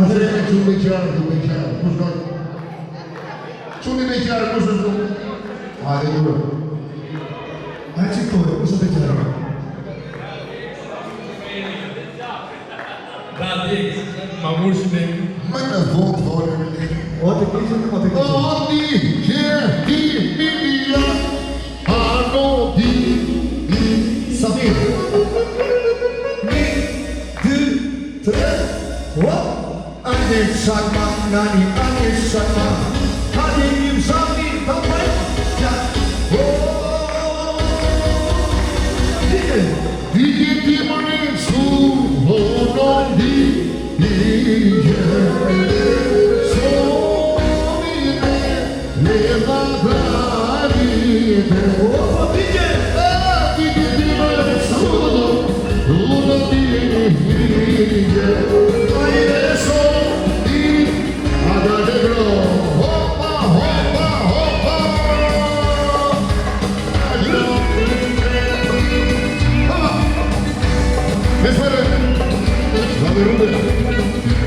Atëre e që me qarë, kush doj? Quni me qarë, kush është du? Hajde dure. Hajde që këtore, kush është me qarë? Da, Dix, ma murshi me... Me në vonë, thore me një. O të kishë, o të kishë. O di, që ti, Milia, ano di, Samir. 1, 2, 3, hop! Ane shakma, nani, ane shakma. Hadi njim shakmi, tapaj, ja. Dike! Dike ti më në su, ono di, Somine, leva davide. Opa, dike! Dike ti më su, ono di,